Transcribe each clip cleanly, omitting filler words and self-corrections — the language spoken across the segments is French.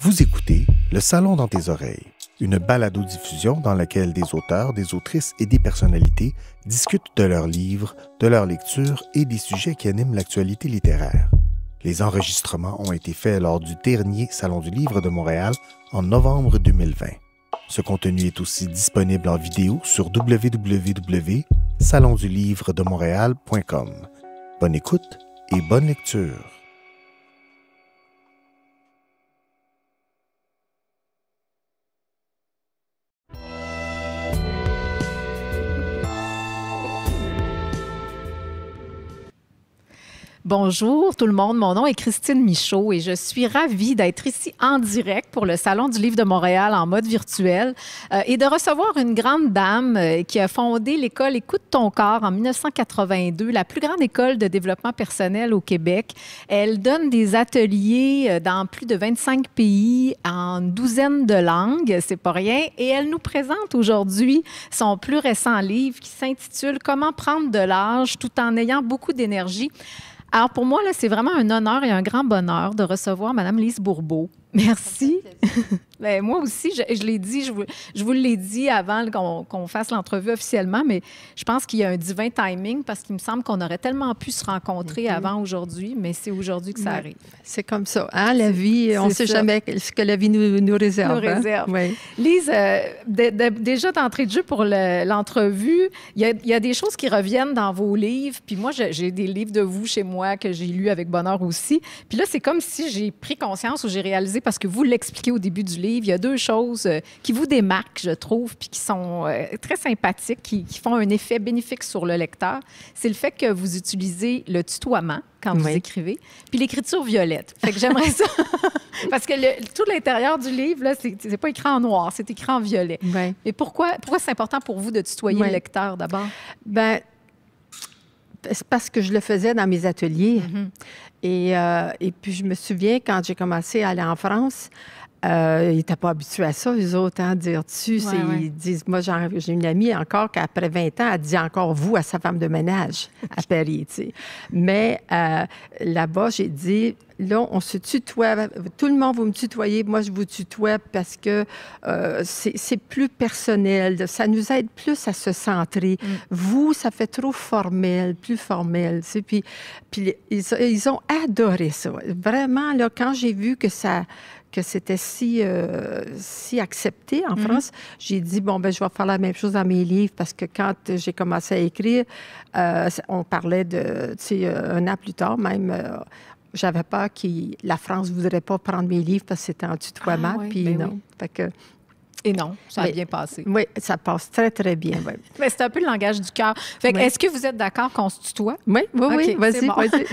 Vous écoutez Le Salon dans tes oreilles, une balado-diffusion dans laquelle des auteurs, des autrices et des personnalités discutent de leurs livres, de leur lecture et des sujets qui animent l'actualité littéraire. Les enregistrements ont été faits lors du dernier Salon du Livre de Montréal en novembre 2020. Ce contenu est aussi disponible en vidéo sur www.salondulivredemontréal.com. Bonne écoute et bonne lecture. Bonjour tout le monde, mon nom est Christine Michaud et je suis ravie d'être ici en direct pour le Salon du Livre de Montréal en mode virtuel et de recevoir une grande dame qui a fondé l'école Écoute ton corps en 1982, la plus grande école de développement personnel au Québec. Elle donne des ateliers dans plus de 25 pays en une douzaine de langues, c'est pas rien, et elle nous présente aujourd'hui son plus récent livre qui s'intitule « Comment prendre de l'âge tout en ayant beaucoup d'énergie ». Alors, pour moi, là, c'est vraiment un honneur et un grand bonheur de recevoir Mme Lise Bourbeau. Merci. Bien, moi aussi, je l'ai dit, je vous l'ai dit avant qu'on fasse l'entrevue officiellement, mais je pense qu'il y a un divin timing parce qu'il me semble qu'on aurait tellement pu se rencontrer avant aujourd'hui, mais c'est aujourd'hui que ça arrive. C'est comme ça. Hein? La vie, on ne sait jamais ce que la vie nous réserve. Nous réserve. Oui. Lise, déjà d'entrée de jeu pour l'entrevue, il y a des choses qui reviennent dans vos livres, puis moi, j'ai des livres de vous chez moi que j'ai lus avec bonheur aussi. Puis là, c'est comme si j'ai pris conscience ou j'ai réalisé, parce que vous l'expliquez au début du livre, il y a deux choses qui vous démarquent, je trouve, puis qui sont très sympathiques, qui font un effet bénéfique sur le lecteur. C'est le fait que vous utilisez le tutoiement quand vous écrivez, puis l'écriture violette. Fait que j'aimerais ça, parce que tout l'intérieur du livre, là, c'est pas écrit en noir, c'est écrit en violet. Oui. Mais pourquoi c'est important pour vous de tutoyer le lecteur d'abord? Bien, c'est parce que je le faisais dans mes ateliers. Et puis, je me souviens, quand j'ai commencé à aller en France, ils n'étaient pas habitués à ça, eux autres, hein, dire tu. Ils disent, moi, j'ai une amie encore qui, après 20 ans, elle dit encore vous à sa femme de ménage à Paris, tu sais. Mais là-bas, j'ai dit, là, on se tutoie. Tout le monde, vous me tutoyez. Moi, je vous tutoie parce que c'est plus personnel. Ça nous aide plus à se centrer. Vous, ça fait trop formel, plus formel. Tu sais. Puis ils ont adoré ça. Vraiment, là, quand j'ai vu que c'était si accepté en France, j'ai dit, bon, ben je vais faire la même chose dans mes livres parce que quand j'ai commencé à écrire, on parlait de, tu sais, un an plus tard même, j'avais peur que la France ne voudrait pas prendre mes livres parce que c'était en tutoiement, puis non. Oui. Fait que, et non, ça a bien passé. Oui, ça passe très, très bien. Oui. Mais c'est un peu le langage du cœur. Fait que, est-ce que vous êtes d'accord qu'on se tutoie? Oui, Okay, vas-y, bon. vas-y.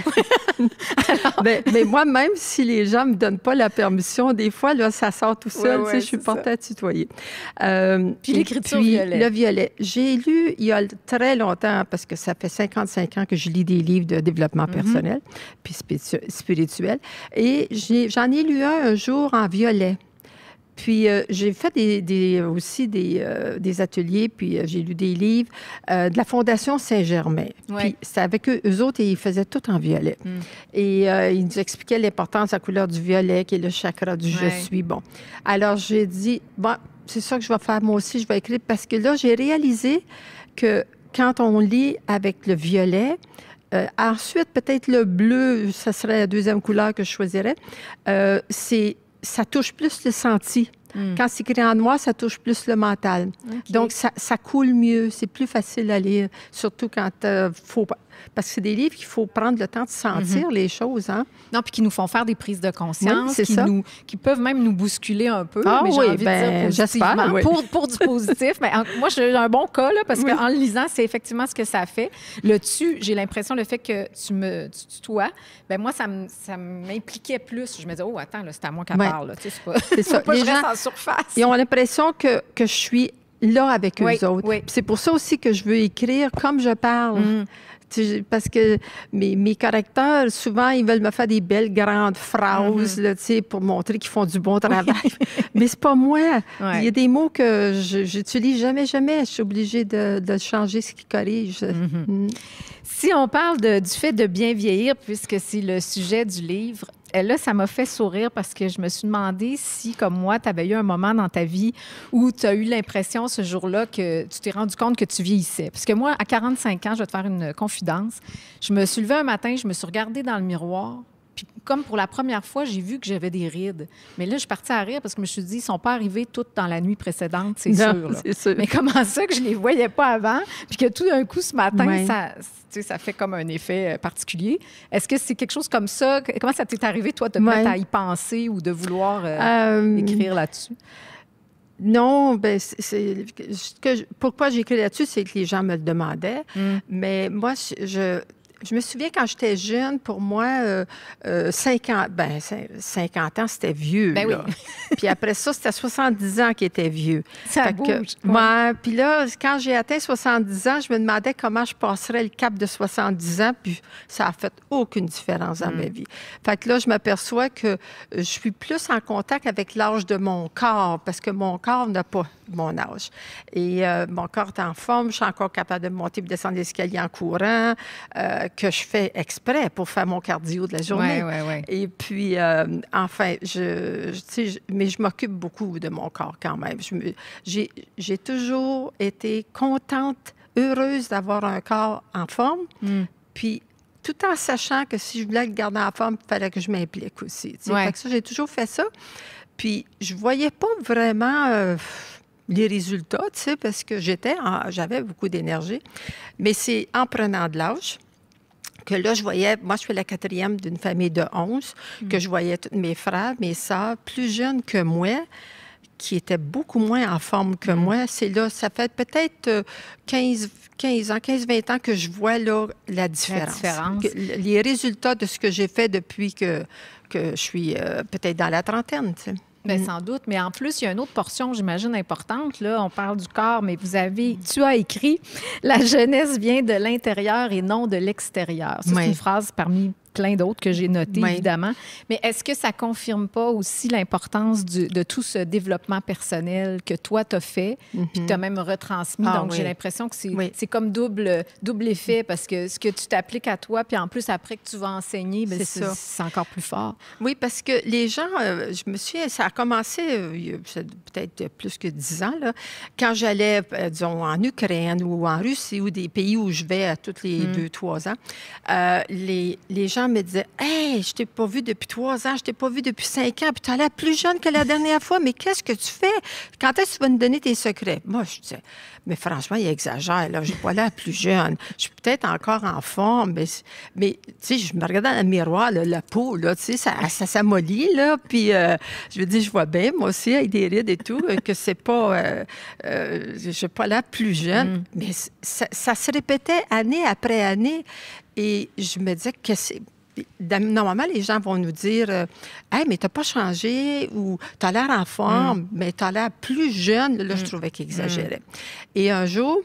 mais moi, même si les gens ne me donnent pas la permission, des fois, là, ça sort tout seul. Tu sais, je suis portée à tutoyer. Puis l'écriture violet. Le violet. J'ai lu il y a très longtemps, parce que ça fait 55 ans que je lis des livres de développement personnel puis spirituel. Et j'en ai lu un jour en violet. Puis, j'ai fait aussi des ateliers, puis j'ai lu des livres de la Fondation Saint-Germain. Puis, c'était avec eux autres, et ils faisaient tout en violet. Et ils nous expliquaient l'importance de la couleur du violet, qui est le chakra du « je suis ». Bon. Alors, j'ai dit, bon, c'est ça que je vais faire moi aussi, je vais écrire, parce que là, j'ai réalisé que quand on lit avec le violet, ensuite, peut-être le bleu, ça serait la deuxième couleur que je choisirais, ça touche plus le senti. Quand c'est écrit en noir, ça touche plus le mental. Okay. Donc, ça coule mieux. C'est plus facile à lire, surtout quand faut... Parce que c'est des livres qu'il faut prendre le temps de sentir les choses. Hein? Non, puis qui nous font faire des prises de conscience, qui peuvent même nous bousculer un peu. Ah mais j'ai envie de dire j'espère. Oui. Pour du positif. Mais moi, j'ai un bon cas, là, parce qu'en le lisant, c'est effectivement ce que ça fait. Le tu, j'ai l'impression, le fait que tu tutoies, bien moi, ça m'impliquait plus. Je me disais, oh, attends, là, c'est à moi qu'elle parle. Là. Tu sais, c'est ça. Pas je reste en surface. Ils ont l'impression que je suis là avec eux autres. Oui. C'est pour ça aussi que je veux écrire comme je parle. Parce que mes correcteurs, souvent, ils veulent me faire des belles grandes phrases là, pour montrer qu'ils font du bon travail. Mais c'est pas moi. Il y a des mots que j'utilise jamais. Je suis obligée de changer ce qui corrige. Si on parle du fait de bien vieillir, puisque c'est le sujet du livre, là, ça m'a fait sourire parce que je me suis demandé si, comme moi, tu avais eu un moment dans ta vie où tu as eu l'impression ce jour-là que tu t'es rendu compte que tu vieillissais. Parce que moi, à 45 ans, je vais te faire une confidence, je me suis levée un matin, je me suis regardée dans le miroir, puis comme pour la première fois, j'ai vu que j'avais des rides. Mais là, je suis partie à rire parce que je me suis dit, ils ne sont pas arrivés toutes dans la nuit précédente, c'est sûr. Là. C'est sûr. Mais comment ça que je ne les voyais pas avant, puis que tout d'un coup, ce matin, ça fait comme un effet particulier. Est-ce que c'est quelque chose comme ça? Comment ça t'est arrivé, toi, de te mettre à y penser ou de vouloir écrire là-dessus? Non, bien, pourquoi j'écris là-dessus, c'est que les gens me le demandaient. Mais moi, je me souviens quand j'étais jeune, pour moi, 50 ans, c'était vieux. Ben là. Oui. Puis après ça, c'était 70 ans qui était vieux. Ça bouge. Puis là, quand j'ai atteint 70 ans, je me demandais comment je passerais le cap de 70 ans, puis ça a fait aucune différence dans ma vie. Fait que là, je m'aperçois que je suis plus en contact avec l'âge de mon corps, parce que mon corps n'a pas mon âge. Et mon corps est en forme, je suis encore capable de monter et descendre l'escalier en courant, que je fais exprès pour faire mon cardio de la journée. Oui. Et puis, enfin, mais je m'occupe beaucoup de mon corps quand même. J'ai toujours été contente, heureuse d'avoir un corps en forme, puis tout en sachant que si je voulais le garder en forme, il fallait que je m'implique aussi. Fait que ça, j'ai toujours fait ça. Puis, je voyais pas vraiment les résultats, parce que j'avais beaucoup d'énergie. Mais c'est en prenant de l'âge que là, je voyais, moi, je suis la 4e d'une famille de 11, que je voyais tous mes frères, mes sœurs, plus jeunes que moi, qui étaient beaucoup moins en forme que moi. C'est là, ça fait peut-être 15 ans, 15-20 ans que je vois là la différence. Les résultats de ce que j'ai fait depuis que je suis peut-être dans la trentaine, tu sais. Bien, sans doute. Mais en plus, il y a une autre portion, j'imagine, importante. Là, on parle du corps, mais tu as écrit « La jeunesse vient de l'intérieur et non de l'extérieur ». C'est une phrase parmi plein d'autres que j'ai notées, évidemment. Mais est-ce que ça confirme pas aussi l'importance de tout ce développement personnel que toi, tu as fait, puis tu as même retransmis? Donc, j'ai l'impression que c'est comme double effet, parce que ce que tu t'appliques à toi, puis en plus, après que tu vas enseigner, c'est encore plus fort. Oui, parce que les gens, je me souviens, ça a commencé peut-être plus que 10 ans, là, quand j'allais, disons, en Ukraine ou en Russie ou des pays où je vais à tous les 2-3 ans, les gens me disaient « Hey, je t'ai pas vu depuis 3 ans, je t'ai pas vu depuis 5 ans, puis tu as l'air plus jeune que la dernière fois, mais qu'est-ce que tu fais? Quand est-ce que tu vas nous donner tes secrets? » Moi, je disais « Mais franchement, il exagère, là, j'ai pas l'air plus jeune. Je suis peut-être encore en forme, mais tu sais, je me regardais dans le miroir, là, la peau, là, tu sais, ça s'amollit, là, puis je veux dire, je vois bien, moi aussi, avec des rides et tout, que c'est pas... j'ai pas l'air plus jeune, mais ça se répétait année après année, et je me disais que c'est... Normalement, les gens vont nous dire « Hey, mais t'as pas changé » ou « T'as l'air en forme, mais t'as l'air plus jeune. » Là, je trouvais qu'ils exagéraient. Et un jour,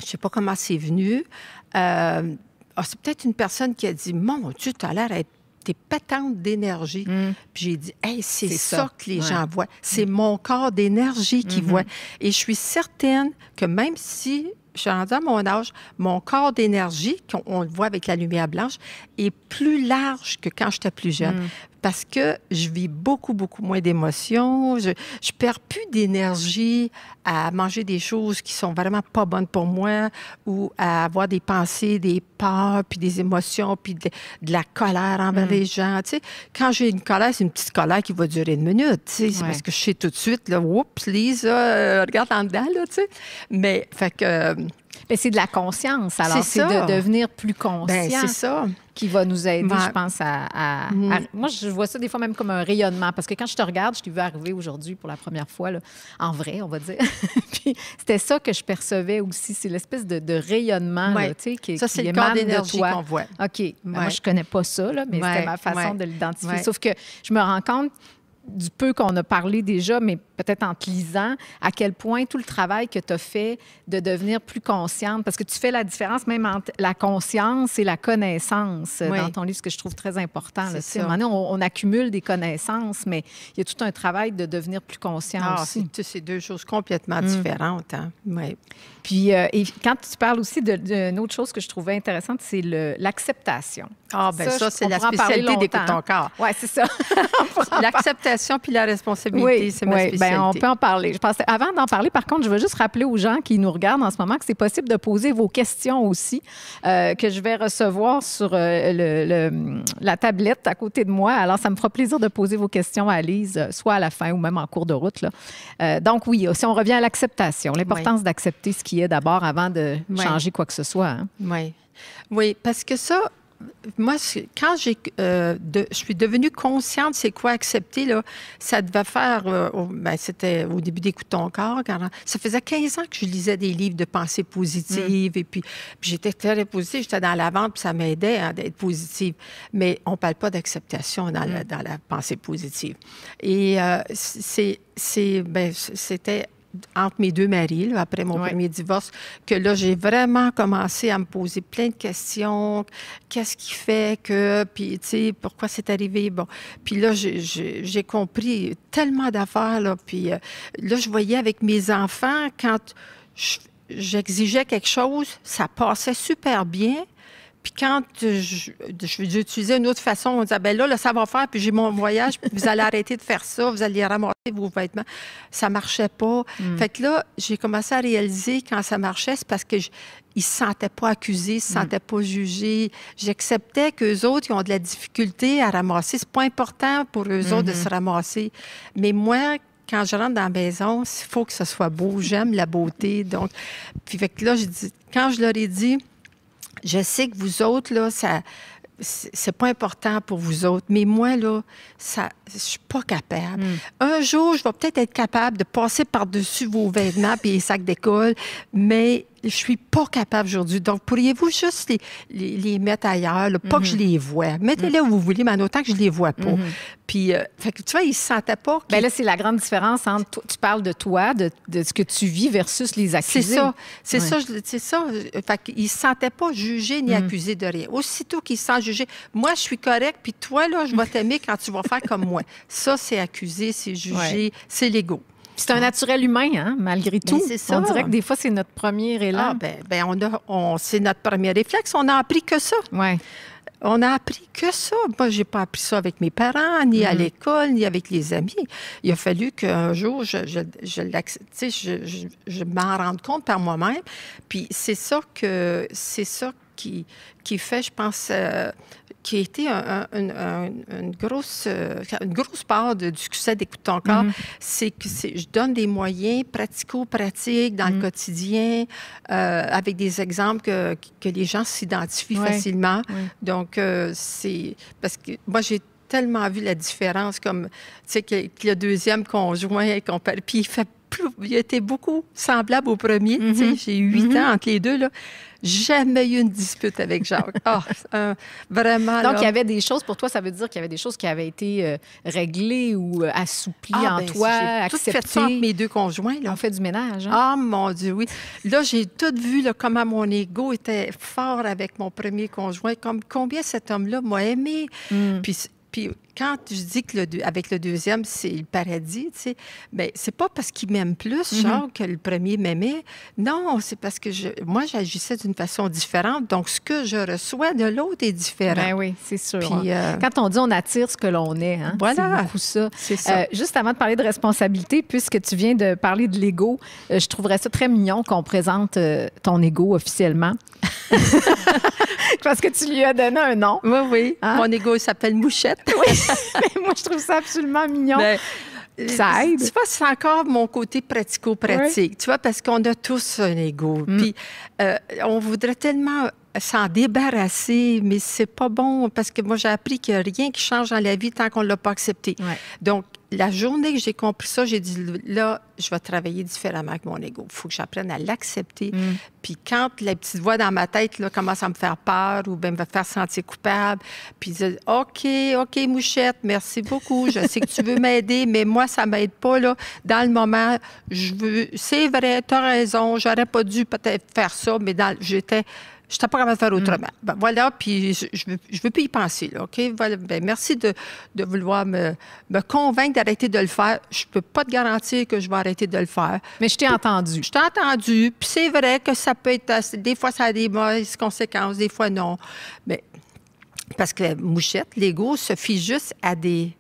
je sais pas comment c'est venu, c'est peut-être une personne qui a dit « Mon Dieu, t'as l'air d'être t'es pétante d'énergie. Puis j'ai dit, hey, c'est ça que les gens voient. C'est mon corps d'énergie qu'ils voient. Et je suis certaine que même si je suis rendue à mon âge, mon corps d'énergie, qu'on le voit avec la lumière blanche, est plus large que quand j'étais plus jeune. Parce que je vis beaucoup, beaucoup moins d'émotions. Je perds plus d'énergie à manger des choses qui sont vraiment pas bonnes pour moi ou à avoir des pensées, des peurs, puis des émotions, puis de la colère envers les gens. Tu sais, quand j'ai une colère, c'est une petite colère qui va durer 1 minute. Tu sais, c'est parce que je sais tout de suite, là, oups, Lise, regarde en dedans, là, tu sais. Mais, fait que... Mais c'est de la conscience. Alors, c'est de devenir plus conscient. Ben, c'est ça. Qui va nous aider, je pense, à... Moi, je vois ça des fois même comme un rayonnement. Parce que quand je te regarde, je t'ai vu arriver aujourd'hui pour la première fois, là, en vrai, on va dire. Puis c'était ça que je percevais aussi. C'est l'espèce de rayonnement là, tu sais, ça, c'est le corps d'énergie qu'on voit. OK. Moi, je connais pas ça, là, mais c'était ma façon de l'identifier. Sauf que je me rends compte du peu qu'on a parlé déjà, mais peut-être en te lisant, à quel point tout le travail que tu as fait de devenir plus consciente, parce que tu fais la différence même entre la conscience et la connaissance dans ton livre, ce que je trouve très important. Là, à un moment donné, on accumule des connaissances, mais il y a tout un travail de devenir plus conscient aussi. C'est deux choses complètement différentes. Hein? Oui. Puis, et quand tu parles aussi d'une autre chose que je trouvais intéressante, c'est l'acceptation. Ah, bien ça c'est la spécialité d'Écoute ton corps. Oui, c'est ça. L'acceptation puis la responsabilité, c'est ma spécialité. Bien, on peut en parler. Je pense, avant d'en parler, par contre, je veux juste rappeler aux gens qui nous regardent en ce moment que c'est possible de poser vos questions aussi, que je vais recevoir sur la tablette à côté de moi. Alors, ça me fera plaisir de poser vos questions à Lise, soit à la fin ou même en cours de route. Là. Donc, oui, si on revient à l'acceptation, l'importance d'accepter ce qui est d'abord avant de changer quoi que ce soit. Hein? Oui, parce que ça, moi, quand je suis devenue consciente c'est quoi accepter, là, ça devait faire, c'était au début d'Écoute ton corps. Ça faisait 15 ans que je lisais des livres de pensée positive et puis j'étais très positive, j'étais dans la vente puis ça m'aidait d'être positive. Mais on ne parle pas d'acceptation dans la pensée positive. Et c'était entre mes deux maris, là, après mon premier divorce, que là, j'ai vraiment commencé à me poser plein de questions. Qu'est-ce qui fait que... Puis, tu sais, pourquoi c'est arrivé? Bon. Puis là, j'ai compris tellement d'affaires, là. Puis là, je voyais avec mes enfants, quand j'exigeais quelque chose, ça passait super bien. Puis quand j'utilisais une autre façon, on disait, bien là, ça va faire, puis j'ai mon voyage, puis vous allez arrêter de faire ça, vous allez ramasser vos vêtements. Ça marchait pas. Fait que là, j'ai commencé à réaliser quand ça marchait, c'est parce qu'ils ne se sentaient pas accusés, ils ne se sentaient pas jugés. J'acceptais qu'eux autres, ils ont de la difficulté à ramasser. C'est pas important pour eux autres de se ramasser. Mais moi, quand je rentre dans la maison, il faut que ce soit beau. J'aime la beauté. Donc, puis fait que là, quand je leur ai dit, je sais que vous autres, là, c'est pas important pour vous autres, mais moi, là, je suis pas capable. Un jour, je vais peut-être être capable de passer par-dessus vos vêtements et les sacs d'école, mais je suis pas capable aujourd'hui. Donc, pourriez-vous juste les mettre ailleurs, là, pas que je les vois. Mettez-les où vous voulez, mais en autant que je les vois pas. Puis, fait que, tu vois, ils se sentaient pas... Bien là, c'est la grande différence entre... Tu parles de toi, de ce que tu vis versus les accusés. C'est ça. Fait qu'ils se sentaient pas jugés ni accusés de rien. Aussitôt qu'ils se sentent jugés, moi, je suis correct, puis toi, là, je vais t'aimer quand tu vas faire comme moi. Ça, c'est accusé, c'est jugé, c'est l'ego. C'est un naturel humain, hein, malgré tout. C'est ça. On dirait que des fois, c'est notre premier élan. C'est notre premier réflexe. On n'a appris que ça. Oui. On n'a appris que ça. Moi, je n'ai pas appris ça avec mes parents, ni à l'école, ni avec les amis. Il a fallu qu'un jour, je m'en rende compte par moi-même. Puis c'est ça qui fait, je pense, qui a été une grosse part du succès d'Écoute ton corps, c'est que je donne des moyens pratico-pratiques dans le quotidien, avec des exemples que les gens s'identifient facilement. Donc, c'est... Parce que moi, j'ai tellement vu la différence, comme, tu sais, que le deuxième conjoint, puis il a été beaucoup semblable au premier. Tu sais, j'ai eu 8 ans entre les deux, là. Jamais eu une dispute avec Jacques. Vraiment. Donc, il y avait des choses, pour toi, ça veut dire qu'il y avait des choses qui avaient été réglées ou assouplies en toi, acceptées. J'ai tout fait ça entre mes deux conjoints. Là. On fait du ménage. Hein? Ah, mon Dieu, oui. Là, j'ai tout vu là, comment mon ego était fort avec mon premier conjoint, comme combien cet homme-là m'a aimé. Puis quand je dis avec le deuxième, c'est le paradis, tu sais, bien, c'est pas parce qu'il m'aime plus, genre, que le premier m'aimait. Non, c'est parce que moi, j'agissais d'une façon différente. Donc, ce que je reçois de l'autre est différent. Ben oui, c'est sûr. Puis, quand on dit on attire ce que l'on est, hein, voilà. C'est beaucoup ça. C'est ça. Juste avant de parler de responsabilité, puisque tu viens de parler de l'ego, je trouverais ça très mignon qu'on présente ton ego officiellement. Parce que tu lui as donné un nom. Oui. Hein? Mon ego, il s'appelle Mouchette. Oui. Moi, je trouve ça absolument mignon. Ça aide. Tu vois, c'est encore mon côté pratico-pratique. Tu vois, parce qu'on a tous un ego. Puis, on voudrait tellement s'en débarrasser, mais c'est pas bon parce que moi, j'ai appris qu'il n'y a rien qui change dans la vie tant qu'on ne l'a pas accepté. Ouais. Donc, la journée que j'ai compris ça, j'ai dit, là, je vais travailler différemment avec mon ego. Il faut que j'apprenne à l'accepter. Puis quand la petite voix dans ma tête là, commence à me faire peur ou bien me faire sentir coupable, puis dire, OK, Mouchette, merci beaucoup. Je sais que tu veux m'aider, mais moi, ça ne m'aide pas. Là. Dans le moment, c'est vrai, tu as raison, j'aurais pas dû peut-être faire ça, mais j'étais pas capable de faire autrement. Ben, voilà, puis je veux plus y penser, là, OK? Voilà, ben, merci de vouloir me convaincre d'arrêter de le faire. Je peux pas te garantir que je vais arrêter de le faire. Mais je t'ai entendu. Je t'ai entendu, puis c'est vrai que ça peut être... Des fois, ça a des mauvaises conséquences, des fois, non. Mais parce que Mouchette, l'ego se fie juste à des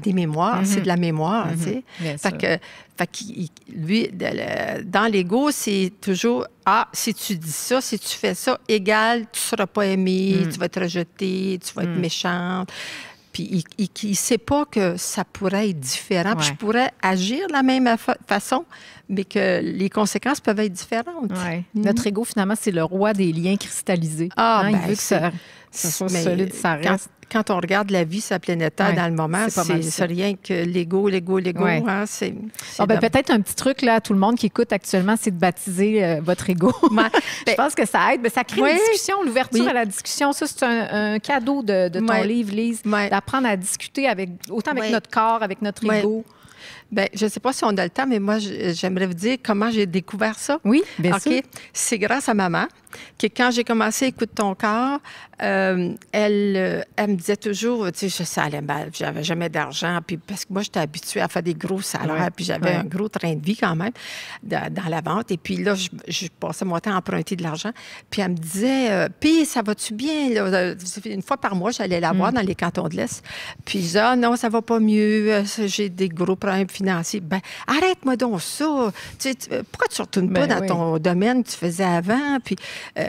mémoires. C'est de la mémoire, tu sais. Fait que lui, dans l'ego, c'est toujours, si tu dis ça, si tu fais ça, égal, tu ne seras pas aimé, tu vas être rejeté, tu vas être méchante. Puis il ne sait pas que ça pourrait être différent. Puis je pourrais agir de la même façon, mais que les conséquences peuvent être différentes. Notre ego, finalement, c'est le roi des liens cristallisés. Il veut que ça soit solide, ça reste. Quand on regarde la vie, sa planète Terre dans le moment, c'est rien que l'ego. Hein, peut-être un petit truc là, à tout le monde qui écoute actuellement, c'est de baptiser votre ego. Je pense que ça aide. Mais ça crée une discussion, l'ouverture à la discussion. Ça, c'est un cadeau de ton livre, Lise, d'apprendre à discuter autant avec notre corps, avec notre ego. Bien, je ne sais pas si on a le temps, mais moi, j'aimerais vous dire comment j'ai découvert ça. Oui, bien sûr. C'est grâce à maman que quand j'ai commencé à écouter ton corps, elle me disait toujours, tu sais, ça allait mal, j'avais jamais d'argent, puis parce que moi, j'étais habituée à faire des gros salaires, puis j'avais un gros train de vie quand même dans la vente. Et puis là, je passais mon temps à emprunter de l'argent. Puis elle me disait, puis ça va-tu bien? Là? Une fois par mois, j'allais la voir dans les cantons de l'Est. Puis je disais, non, ça va pas mieux, j'ai des gros problèmes financiers. Ben, arrête-moi donc ça. Pourquoi tu ne retournes pas dans ton domaine que tu faisais avant? Puis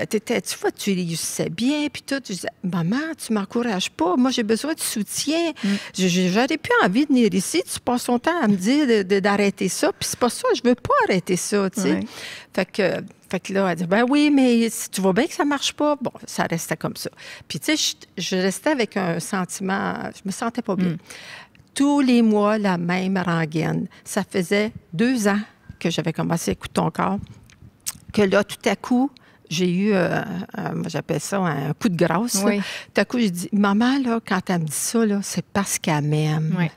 tu vois, tu réussissais bien, puis tout. Je disais, maman, tu m'encourages pas. Moi, j'ai besoin de soutien. J'aurais plus envie de venir ici. Tu passes ton temps à me dire d'arrêter ça. Puis c'est pas ça, je veux pas arrêter ça, tu sais. Fait que là, elle dit, ben oui, mais tu vois bien que ça marche pas. Bon, ça restait comme ça. Puis tu sais, je restais avec un sentiment, je me sentais pas bien. Tous les mois, la même rengaine. Ça faisait 2 ans que j'avais commencé à écouter ton corps, que là, tout à coup, j'ai eu, moi j'appelle ça un coup de grâce. Tout à coup, j'ai dit, maman, là, quand elle me dit ça, là, c'est parce qu'elle m'aime.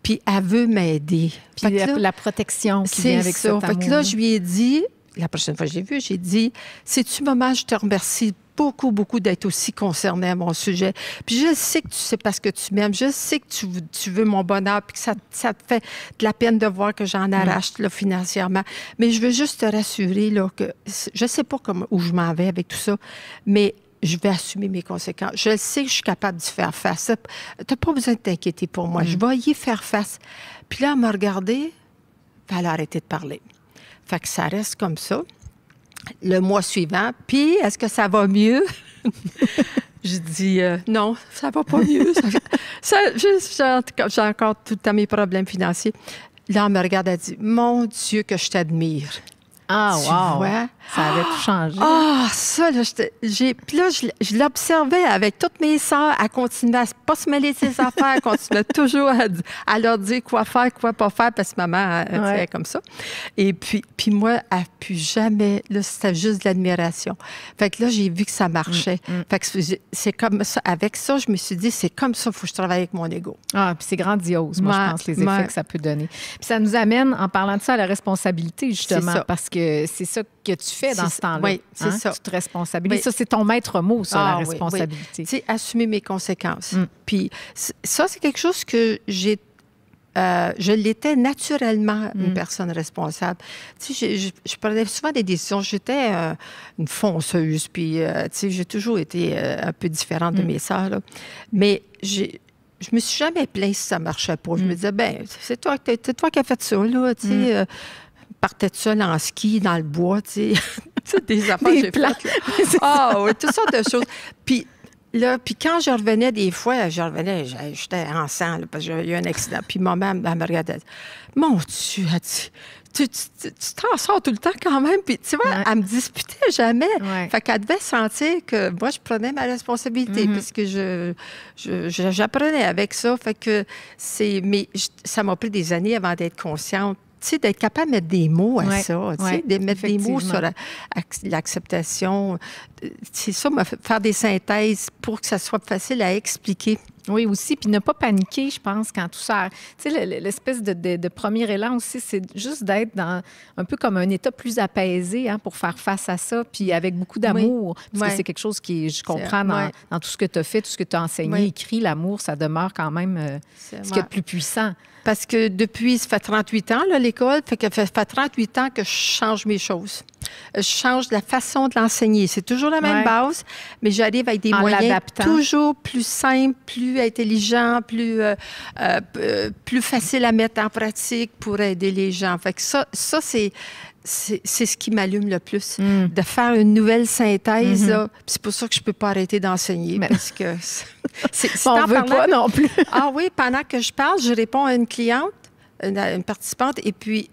Puis elle veut m'aider. Puis la protection qui vient avec ça. Fait que là, je lui ai dit, la prochaine fois que j'ai vu, j'ai dit, sais-tu, maman, je te remercie beaucoup d'être aussi concernée à mon sujet. Puis je sais que tu sais parce que tu m'aimes. Je sais que tu veux mon bonheur puis que ça te fait de la peine de voir que j'en arrache là, financièrement. Mais je veux juste te rassurer là, que je sais pas où je m'en vais avec tout ça, mais je vais assumer mes conséquences. Je sais que je suis capable d'y faire face. Tu n'as pas besoin de t'inquiéter pour moi. Je vais y faire face. Puis là, elle m'a regardée, puis elle a arrêté de parler. Fait que ça reste comme ça. Le mois suivant, puis est-ce que ça va mieux? Je dis non, ça va pas mieux. J'ai encore tout le temps mes problèmes financiers. Là, elle me regarde, elle dit, mon Dieu, que je t'admire. Ah, tu wow! vois? Ça avait tout changé. Ça, là, puis là, je l'observais avec toutes mes sœurs, à continuer à ne pas se mêler de ses affaires, à continuer toujours à leur dire quoi faire, quoi pas faire, parce que maman, elle fait comme ça. Et puis moi, elle ne plus jamais, là, c'était juste de l'admiration. Fait que là, j'ai vu que ça marchait. Fait que c'est comme ça. Avec ça, je me suis dit, c'est comme ça, il faut que je travaille avec mon ego. Puis c'est grandiose, moi, je pense, les effets que ça peut donner. Puis ça nous amène, en parlant de ça, à la responsabilité, justement, parce que c'est ça que tu fais dans ce temps-là. Oui, c'est ça. Tu te responsabilises. Ça, c'est ton maître mot, ça, la responsabilité. Tu sais, assumer mes conséquences. Puis ça, c'est quelque chose que je l'étais naturellement, une personne responsable. Tu sais, je prenais souvent des décisions. J'étais une fonceuse, puis tu sais, j'ai toujours été un peu différente de mes sœurs, là. Mais je me suis jamais plainte si ça marchait pas. Je me disais, ben c'est toi qui as fait ça, là, tu sais. Partais seule en ski dans le bois, tu sais. Des affaires que j'ai faites. Oui, toutes sortes de choses. Puis quand je revenais des fois, j'étais en sang, là, parce que j'avais eu un accident. Puis maman, elle me regardait, elle dit, mon Dieu, elle dit, tu t'en sors tout le temps quand même. Puis, tu vois, elle me disputait jamais. Ouais. Fait qu'elle devait sentir que moi, je prenais ma responsabilité parce que j'apprenais avec ça. Fait que ça m'a pris des années avant d'être consciente. Tu sais, d'être capable de mettre des mots à ça, tu sais, de mettre des mots sur l'acceptation. C'est ça, faire des synthèses pour que ça soit facile à expliquer. Oui, aussi. Puis ne pas paniquer, je pense, quand tout ça... Tu sais, l'espèce de premier élan aussi, c'est juste d'être dans un peu comme un état plus apaisé pour faire face à ça, puis avec beaucoup d'amour. Parce que c'est quelque chose qui, je comprends, dans tout ce que tu as fait, tout ce que tu as enseigné, écrit, l'amour, ça demeure quand même ce qu'il y a de plus puissant. Parce que depuis, ça fait 38 ans, là, l'école, ça fait 38 ans que je change mes choses. Je change la façon de l'enseigner. C'est toujours la même base, mais j'arrive avec des moyens toujours plus simples, plus intelligents, plus faciles à mettre en pratique pour aider les gens. Fait que ça c'est ce qui m'allume le plus, de faire une nouvelle synthèse. Là. C'est pour ça que je ne peux pas arrêter d'enseigner, parce que on ne veut pas non plus. Ah oui, pendant que je parle, je réponds à une cliente, une participante, et puis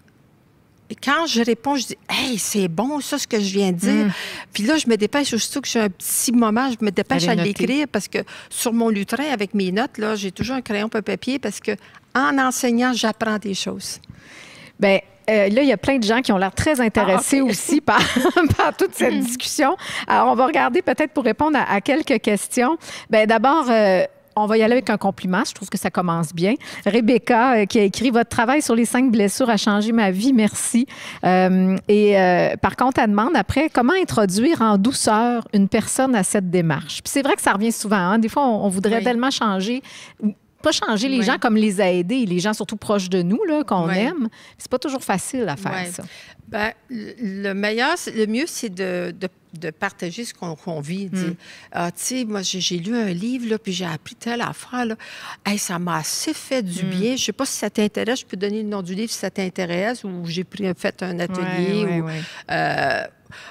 quand je réponds, je dis « Hey, c'est bon, ça, ce que je viens de dire. Puis là, je me dépêche, aussitôt que j'ai un petit moment, je me dépêche à l'écrire parce que sur mon lutrin, avec mes notes, là, j'ai toujours un crayon et un papier parce que en enseignant, j'apprends des choses. Bien, là, il y a plein de gens qui ont l'air très intéressés aussi par toute cette discussion. Alors, on va regarder peut-être pour répondre à quelques questions. Bien, d'abord... on va y aller avec un compliment. Je trouve que ça commence bien. Rebecca, qui a écrit « Votre travail sur les 5 blessures a changé ma vie. Merci. » Par contre, elle demande après comment introduire en douceur une personne à cette démarche. Puis c'est vrai que ça revient souvent. Des fois, on voudrait tellement changer... Pas changer les gens comme les aider, les gens surtout proches de nous, là, qu'on aime. C'est pas toujours facile à faire, ça. Bien, le mieux, c'est de partager ce qu'on vit. Tu sais, moi, j'ai lu un livre, là, puis j'ai appris telle affaire, là. Hey, ça m'a assez fait du bien. Je sais pas si ça t'intéresse. Je peux donner le nom du livre si ça t'intéresse, ou j'ai fait un atelier.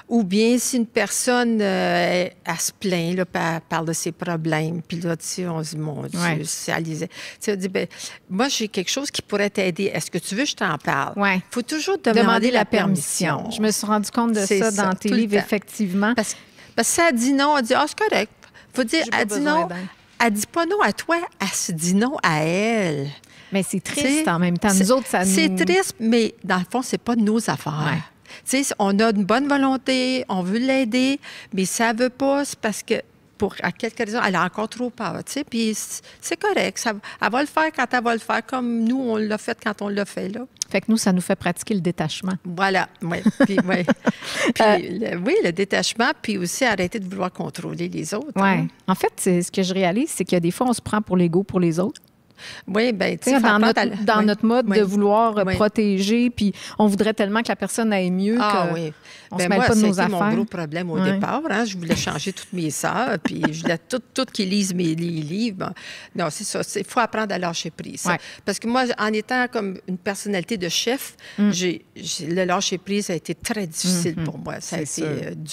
Ou bien si une personne, elle se plaint, là, elle parle de ses problèmes, puis là, tu sais, on se dit, mon Dieu, ça lisait. Tu sais, on dit, bien, moi, j'ai quelque chose qui pourrait t'aider. Est-ce que tu veux que je t'en parle? Il faut toujours demander la permission. Je me suis rendu compte de ça dans tes livres, effectivement. Parce que si elle dit non, elle dit, c'est correct. Faut dire, elle dit non. Elle dit pas non à toi, elle se dit non à elle. Mais c'est triste en même temps. Nous autres, ça nous... C'est triste, mais dans le fond, c'est pas nos affaires. Tu sais, on a une bonne volonté, on veut l'aider, mais ça ne veut pas, c'est parce que, à quelques raisons, elle a encore trop peur, tu sais, puis c'est correct. Elle va le faire quand elle va le faire, comme nous, on l'a fait quand on l'a fait, là. Fait que nous, ça nous fait pratiquer le détachement. Voilà, oui. Puis, le détachement, puis aussi arrêter de vouloir contrôler les autres. Oui. En fait, ce que je réalise, c'est qu'il y a des fois, on se prend pour l'ego pour les autres. Oui, bien, tu sais, dans notre mode de vouloir protéger, puis on voudrait tellement que la personne aille mieux qu'on se mêle pas de nos affaires. C'était mon gros problème au départ. Je voulais changer toutes mes sœurs, puis je voulais toutes qu'ils lisent mes livres. Bon, non, c'est ça. Il faut apprendre à lâcher prise. Parce que moi, en étant comme une personnalité de chef, le lâcher prise a été très difficile pour moi. Ça a été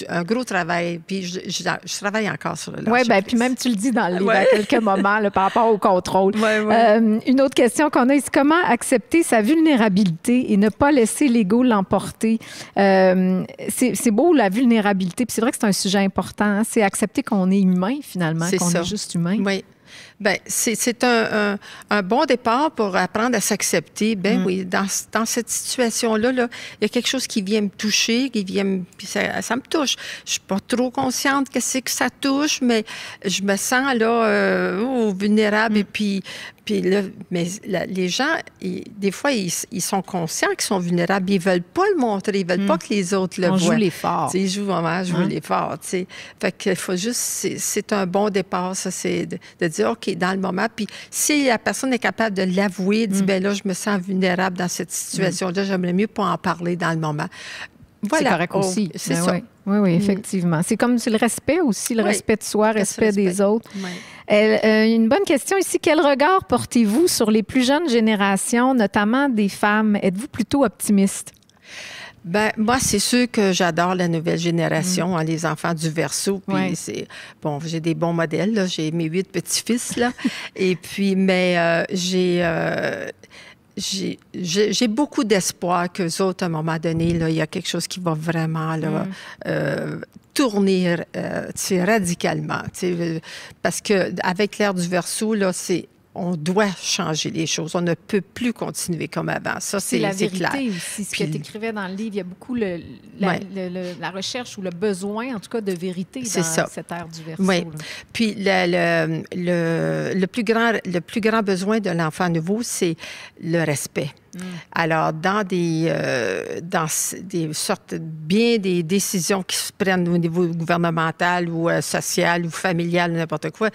un gros travail, puis je travaille encore sur le lâcher prise. Oui, bien, puis même tu le dis dans le livre à quelques moments par rapport au contrôle. Une autre question qu'on a, c'est comment accepter sa vulnérabilité et ne pas laisser l'ego l'emporter? C'est beau, la vulnérabilité, puis c'est vrai que c'est un sujet important. C'est accepter qu'on est humain, finalement, qu'on est juste humain. Oui. Bien, c'est un bon départ pour apprendre à s'accepter. Ben oui, dans cette situation-là, il y a quelque chose qui vient me toucher, puis ça me touche. Je suis pas trop consciente que c'est que ça touche, mais je me sens vulnérable. Et puis là, mais les gens, des fois, ils sont conscients qu'ils sont vulnérables. Ils veulent pas le montrer. Ils veulent pas que les autres le voient. On joue les forts. Ils jouent vraiment, joue les forts. Fait qu'il faut juste... C'est un bon départ, ça, c'est de dire, OK, dans le moment. Puis si la personne est capable de l'avouer, dit, ben là, je me sens vulnérable dans cette situation-là, j'aimerais mieux pas en parler dans le moment. Voilà. C'est correct aussi. C'est ça. Oui, effectivement. C'est comme le respect aussi, le respect de soi, respect des autres. Une bonne question ici. Quel regard portez-vous sur les plus jeunes générations, notamment des femmes? Êtes-vous plutôt optimiste? Ben moi, c'est sûr que j'adore la nouvelle génération, les enfants du Verseau. Puis j'ai des bons modèles, là. J'ai mes 8 petits-fils, là. Et puis, mais j'ai beaucoup d'espoir qu'eux autres, à un moment donné, là, il y a quelque chose qui va vraiment là, tourner radicalement. Parce qu'avec l'ère du Verseau, là, on doit changer les choses. On ne peut plus continuer comme avant. Ça, c'est la clair. vérité aussi. Ce que tu écrivais dans le livre, il y a beaucoup la recherche ou le besoin, en tout cas, de vérité dans cette ère du Verseau. Oui. Puis le plus grand besoin de l'enfant nouveau, c'est le respect. Alors, dans des sortes, bien des décisions qui se prennent au niveau gouvernemental ou social ou familial ou n'importe quoi,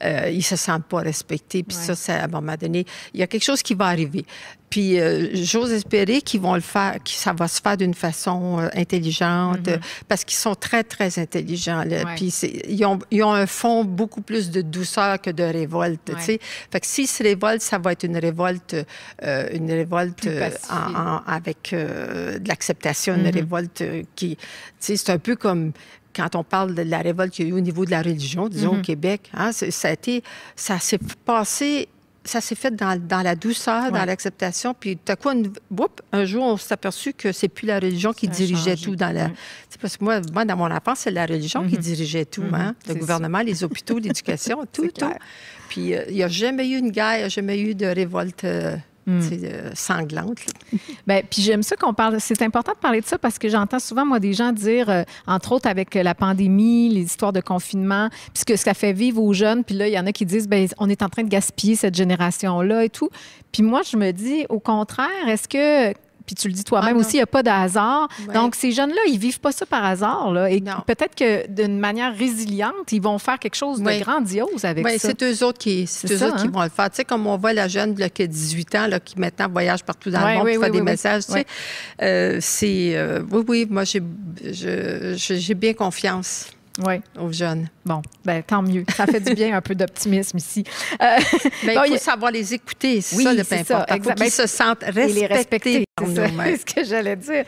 ils ne se sentent pas respectés. Puis ça, à un moment donné, il y a quelque chose qui va arriver. Puis, j'ose espérer qu'ils vont le faire, que ça va se faire d'une façon intelligente, parce qu'ils sont très, très intelligents. Puis, ils ont un fond beaucoup plus de douceur que de révolte. Fait que s'ils se révoltent, ça va être une révolte avec de l'acceptation, une révolte qui... C'est un peu comme... Quand on parle de la révolte qu'il y a eu au niveau de la religion, disons, au Québec, hein, ça s'est passé... Ça s'est fait dans la douceur, dans l'acceptation. Puis, tout à coup, un jour, on s'est aperçu que c'est plus la religion qui dirigeait tout dans la... Parce que moi, dans mon enfance, c'est la religion qui dirigeait tout. Hein? Le gouvernement, les hôpitaux, l'éducation, tout. Puis, il n'y a jamais eu une guerre, il n'y a jamais eu de révolte... sanglante. Bien, puis j'aime ça qu'on parle. C'est important de parler de ça parce que j'entends souvent, moi, des gens dire, entre autres avec la pandémie, les histoires de confinement, puis ce que ça fait vivre aux jeunes. Puis là, il y en a qui disent, bien, on est en train de gaspiller cette génération-là et tout. Puis moi, je me dis, au contraire, est-ce que... Puis tu le dis toi-même aussi, il n'y a pas de hasard. Ouais. Donc, ces jeunes-là, ils ne vivent pas ça par hasard. Là, et peut-être que d'une manière résiliente, ils vont faire quelque chose de grandiose avec ça. C'est eux autres qui vont le faire. Tu sais, comme on voit la jeune là, qui a 18 ans, là, qui maintenant voyage partout dans le monde, qui fait des messages. Tu sais, oui, moi, j'ai bien confiance. Aux jeunes. Bon, bien, tant mieux. Ça fait du bien, un peu d'optimisme ici. Il faut savoir les écouter, c'est ça le plus important. Il faut qu'ils se sentent respectés. C'est ce que j'allais dire.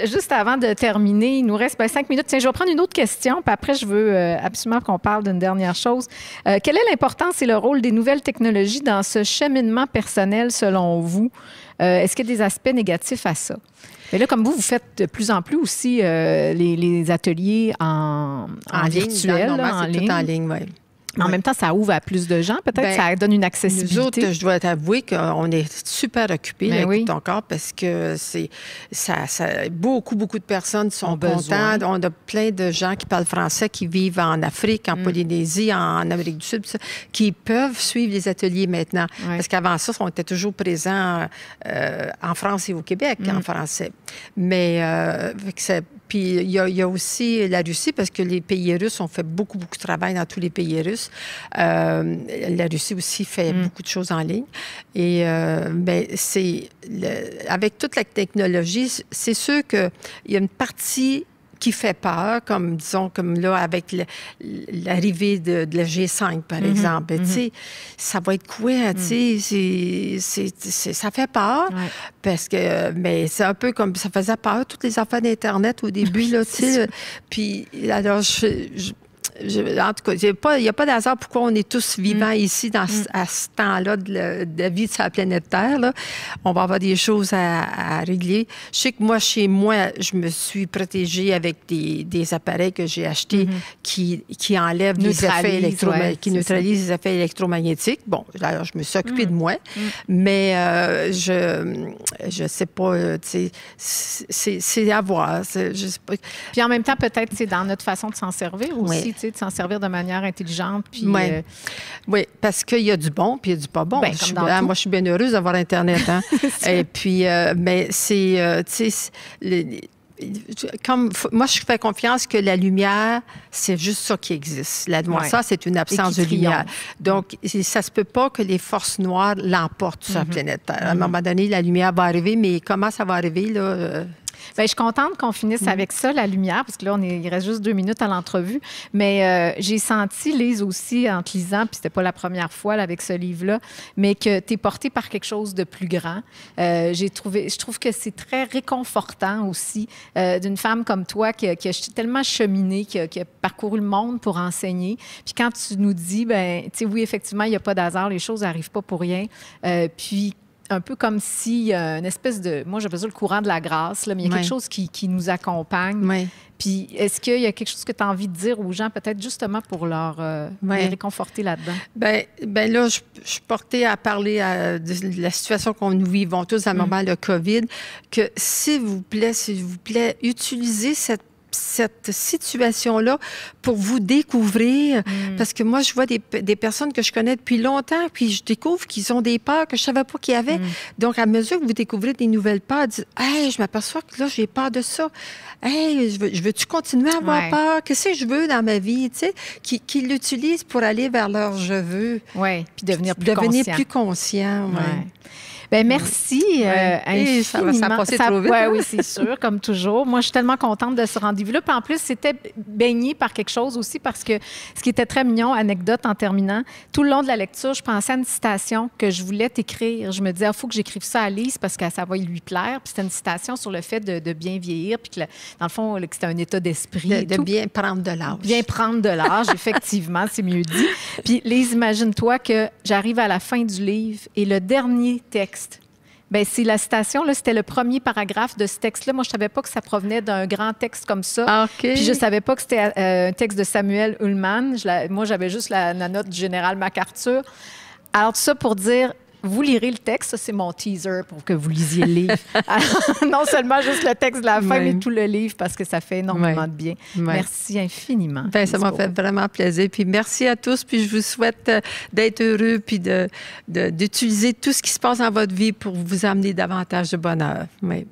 Juste avant de terminer, il nous reste 5 minutes. Tiens, je vais prendre une autre question, puis après, je veux absolument qu'on parle d'une dernière chose. Quelle est l'importance et le rôle des nouvelles technologies dans ce cheminement personnel, selon vous? Est-ce qu'il y a des aspects négatifs à ça? Mais là, comme vous faites de plus en plus aussi les ateliers en virtuel, en ligne. Tout en ligne, oui. En même temps, ça ouvre à plus de gens. Peut-être ça donne une accessibilité. Nous autres, je dois t'avouer qu'on est super occupés avec ton corps parce que beaucoup de personnes sont contentes. On a plein de gens qui parlent français, qui vivent en Afrique, en Polynésie, en Amérique du Sud, qui peuvent suivre les ateliers maintenant. Parce qu'avant ça, on était toujours présents en France et au Québec en français. Mais puis il y a aussi la Russie, parce que les pays russes ont fait beaucoup de travail dans tous les pays russes. La Russie aussi fait beaucoup de choses en ligne. Et avec toute la technologie, c'est sûr qu'il y a une partie qui fait peur, comme, disons, comme là, avec l'arrivée de la G5, par exemple. Tu sais, ça va être quoi, tu sais, ça fait peur, parce que, mais c'est un peu comme, ça faisait peur, toutes les affaires d'Internet au début, là, tu sais. Puis, alors, en tout cas, il n'y a pas de hasard pourquoi on est tous vivants ici à ce temps-là de la vie de la planète Terre. Là. On va avoir des choses à régler. Je sais que moi, chez moi, je me suis protégée avec des appareils que j'ai achetés qui enlèvent les effets électromagnétiques, qui neutralisent les effets électromagnétiques. Bon, alors, je me suis occupée de moi, mais je sais pas, tu sais, c'est à voir. Je sais pas. Puis en même temps, peut-être, c'est dans notre façon de s'en servir aussi, tu sais, de s'en servir de manière intelligente. Puis, oui, parce qu'il y a du bon puis il y a du pas bon. Ben, moi, je suis bien heureuse d'avoir Internet. Hein? Et puis, mais c'est, tu sais, moi, je fais confiance que la lumière, c'est juste ça qui existe. La noirceur, c'est une absence de lumière. Donc, ça se peut pas que les forces noires l'emportent sur la planète Terre. À un moment donné, la lumière va arriver, mais comment ça va arriver, là? Bien, je suis contente qu'on finisse avec ça, la lumière, parce que là, il reste juste 2 minutes à l'entrevue. Mais j'ai senti, Lise aussi, en te lisant, puis c'était pas la première fois là, avec ce livre-là, mais que tu es portée par quelque chose de plus grand. Je trouve que c'est très réconfortant aussi d'une femme comme toi qui a tellement cheminé, qui a parcouru le monde pour enseigner. Puis quand tu nous dis, ben, tu sais, oui, effectivement, il n'y a pas d'hasard, les choses n'arrivent pas pour rien. Puis un peu comme s'il y a une espèce de... Moi, j'appelle ça le courant de la grâce, là, mais il y a quelque chose qui nous accompagne. Oui. Puis, est-ce qu'il y a quelque chose que tu as envie de dire aux gens, peut-être justement pour les réconforter là-dedans? Ben là, je suis portée à parler de la situation qu'on nous vivons tous à un moment, le COVID, que s'il vous plaît, utilisez cette situation-là pour vous découvrir. Parce que moi, je vois des personnes que je connais depuis longtemps, puis je découvre qu'ils ont des peurs que je ne savais pas qu'il y avait. Donc, à mesure que vous découvrez des nouvelles peurs, dites « Hey, je m'aperçois que là, j'ai peur de ça. Hey, je veux-tu continuer à avoir peur? Qu'est-ce que je veux dans ma vie? » Tu sais, qu'ils l'utilisent pour aller vers leur « je veux ». Oui, puis devenir plus conscient. Ouais. Bien, merci infiniment. Ça a passé trop vite. Oui, c'est sûr, comme toujours. Moi, je suis tellement contente de ce rendez-vous-là. Puis en plus, c'était baigné par quelque chose aussi parce que ce qui était très mignon, anecdote en terminant, tout le long de la lecture, je pensais à une citation que je voulais t'écrire. Je me disais, il faut que j'écrive ça à Lise parce que ça va lui plaire. Puis c'était une citation sur le fait de bien vieillir, puis que, dans le fond, que c'était un état d'esprit. De bien prendre de l'âge. Bien prendre de l'âge, effectivement, c'est mieux dit. Puis Lise, imagine-toi que j'arrive à la fin du livre et le dernier texte, bien, c'est la citation, là, c'était le premier paragraphe de ce texte-là. Moi, je ne savais pas que ça provenait d'un grand texte comme ça. Okay. Puis je ne savais pas que c'était un texte de Samuel Ullman. Moi, j'avais juste la note du général MacArthur. Alors, tout ça pour dire... Vous lirez le texte, ça c'est mon teaser pour que vous lisiez le livre. Non seulement juste le texte de la fin, mais tout le livre parce que ça fait énormément de bien. Merci infiniment. Bien, ça m'a fait vraiment plaisir. Puis merci à tous. Puis je vous souhaite d'être heureux puis d'utiliser tout ce qui se passe dans votre vie pour vous amener davantage de bonheur. Oui.